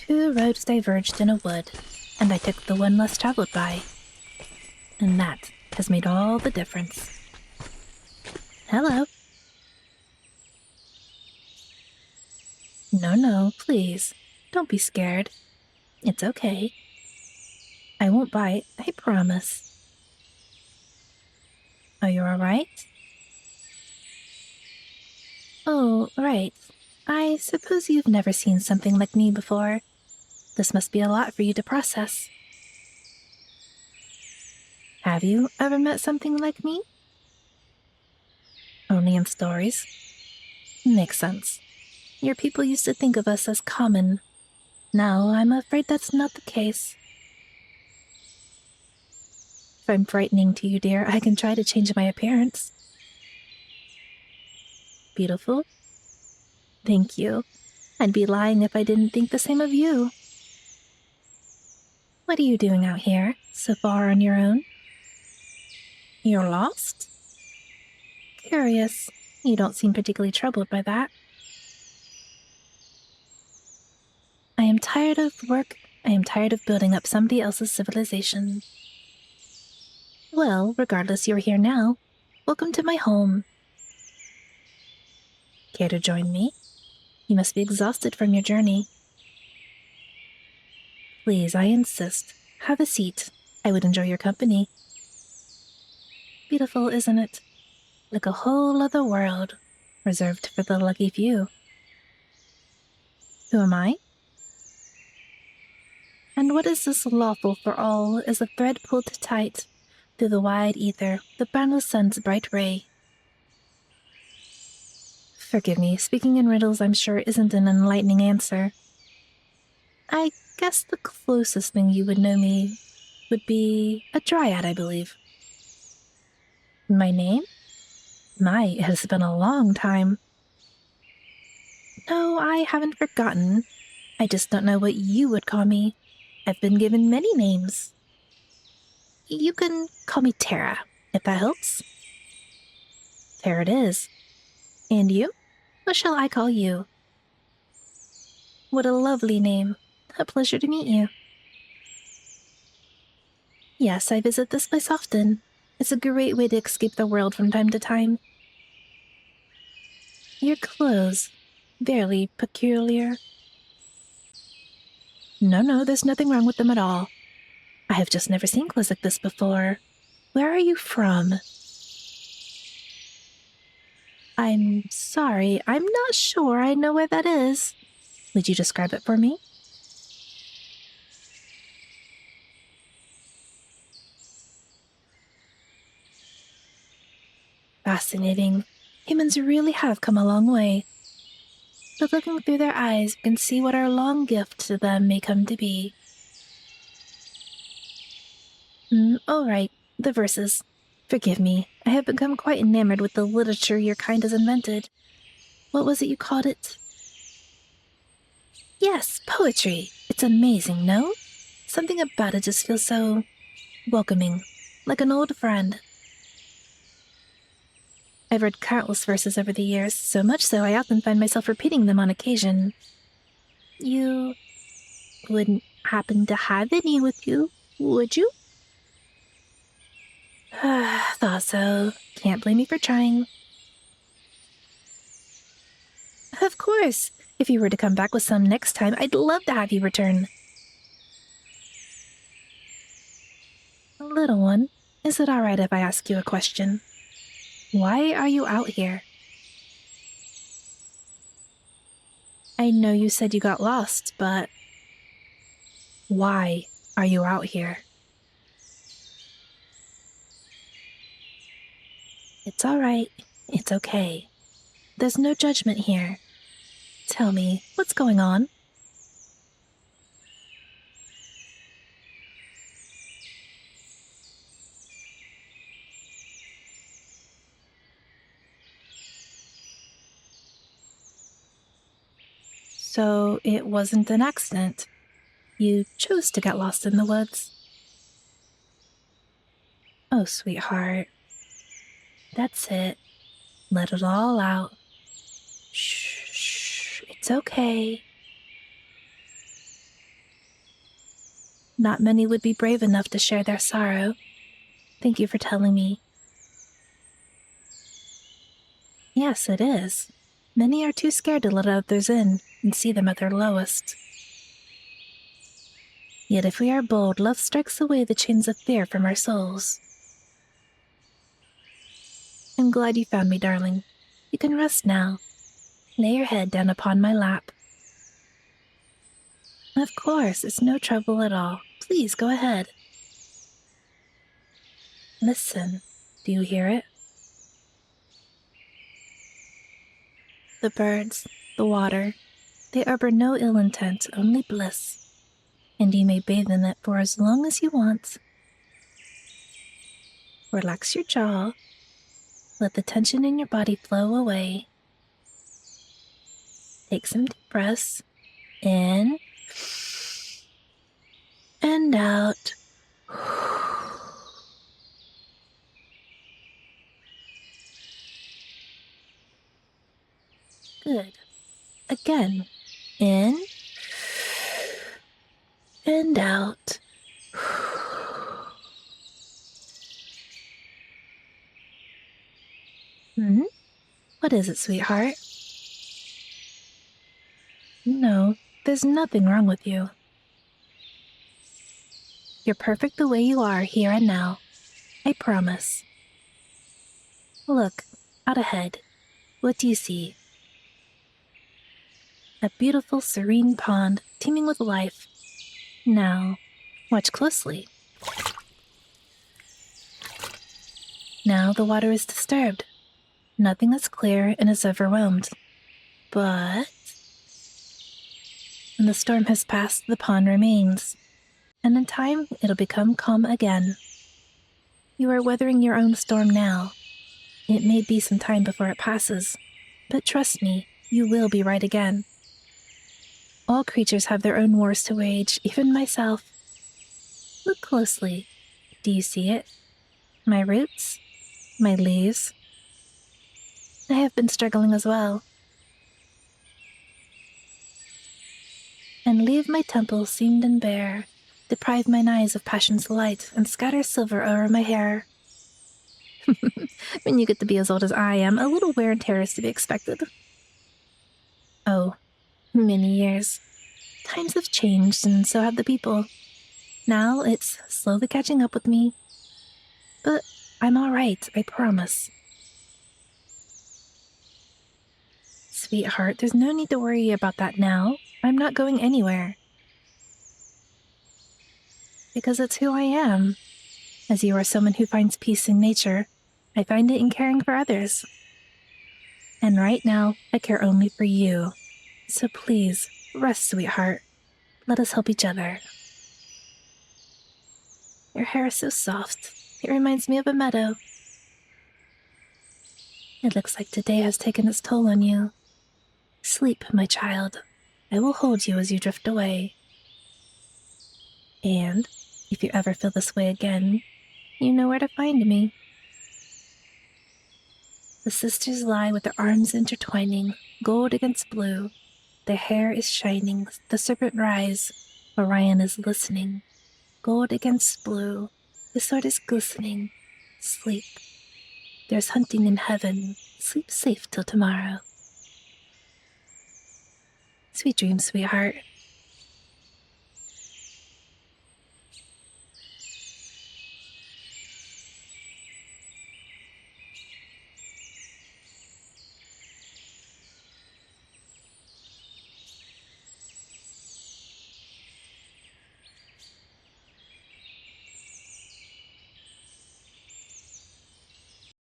Two roads diverged in a wood, and I took the one less traveled by. And that has made all the difference. Hello. No, please. Don't be scared. It's okay. I won't bite, I promise. Are you alright? Oh, right. I suppose you've never seen something like me before. This must be a lot for you to process. Have you ever met something like me? Only in stories. Makes sense. Your people used to think of us as common. Now I'm afraid that's not the case. If I'm frightening to you, dear, I can try to change my appearance. Beautiful? Thank you. I'd be lying if I didn't think the same of you. What are you doing out here, so far on your own? You're lost? Curious. You don't seem particularly troubled by that. I am tired of work. I am tired of building up somebody else's civilization. Well, regardless you're here now, welcome to my home. Care to join me? You must be exhausted from your journey. Please, I insist. Have a seat. I would enjoy your company. Beautiful, isn't it? Like a whole other world, reserved for the lucky few. Who am I? And what is this lawful for all is a thread pulled tight through the wide ether, the boundless sun's bright ray. Forgive me, speaking in riddles I'm sure isn't an enlightening answer. I guess the closest thing you would know me would be a dryad, I believe. My name? It has been a long time. No, I haven't forgotten. I just don't know what you would call me. I've been given many names. You can call me Tara, if that helps. There it is. And you? What shall I call you? What a lovely name. A pleasure to meet you. Yes, I visit this place often. It's a great way to escape the world from time to time. Your clothes, very peculiar. No, there's nothing wrong with them at all. I have just never seen clothes like this before. Where are you from? I'm sorry, I'm not sure I know where that is. Would you describe it for me? Fascinating. Humans really have come a long way. But looking through their eyes, we can see what our long gift to them may come to be. All right, the verses. Forgive me, I have become quite enamored with the literature your kind has invented. What was it you called it? Yes, poetry. It's amazing, no? Something about it just feels so welcoming, like an old friend. I've read countless verses over the years, so much so I often find myself repeating them on occasion. You wouldn't happen to have any with you, would you? Thought so. Can't blame me for trying. Of course. If you were to come back with some next time, I'd love to have you return. Little one, is it all right if I ask you a question? Why are you out here? I know you said you got lost, but why are you out here? It's all right. It's okay. There's no judgment here. Tell me, what's going on? So it wasn't an accident. You chose to get lost in the woods. Oh, sweetheart. That's it. Let it all out. Shh, it's okay. Not many would be brave enough to share their sorrow. Thank you for telling me. Yes, it is. Many are too scared to let others in and see them at their lowest. Yet if we are bold, love strikes away the chains of fear from our souls. I'm glad you found me, darling. You can rest now. Lay your head down upon my lap. Of course, it's no trouble at all. Please go ahead. Listen. Do you hear it? The birds, the water, they harbor no ill intent, only bliss. And you may bathe in it for as long as you want. Relax your jaw. Let the tension in your body flow away. Take some deep breaths. In and out. Good. Again. In and out. What is it, sweetheart? No, there's nothing wrong with you. You're perfect the way you are here and now. I promise. Look, out ahead. What do you see? A beautiful, serene pond teeming with life. Now, watch closely. Now the water is disturbed. Nothing is clear and is overwhelmed. But when the storm has passed, the pond remains, and in time it'll become calm again. You are weathering your own storm now. It may be some time before it passes, but trust me, you will be right again. All creatures have their own wars to wage, even myself. Look closely. Do you see it? My roots? My leaves? I have been struggling as well. And leave my temples seamed and bare, deprive mine eyes of passion's light, and scatter silver o'er my hair. When you get to be as old as I am, a little wear and tear is to be expected. Oh, many years. Times have changed, and so have the people. Now it's slowly catching up with me. But I'm all right, I promise. Sweetheart, there's no need to worry about that now. I'm not going anywhere. Because it's who I am. As you are someone who finds peace in nature, I find it in caring for others. And right now, I care only for you. So please, rest, sweetheart. Let us help each other. Your hair is so soft. It reminds me of a meadow. It looks like today has taken its toll on you. Sleep, my child. I will hold you as you drift away. And if you ever feel this way again, you know where to find me. The sisters lie with their arms intertwining, gold against blue. Their hair is shining, the serpent rise. Orion is listening. Gold against blue, the sword is glistening. Sleep. There's hunting in heaven. Sleep safe till tomorrow. Sweet dreams, sweetheart.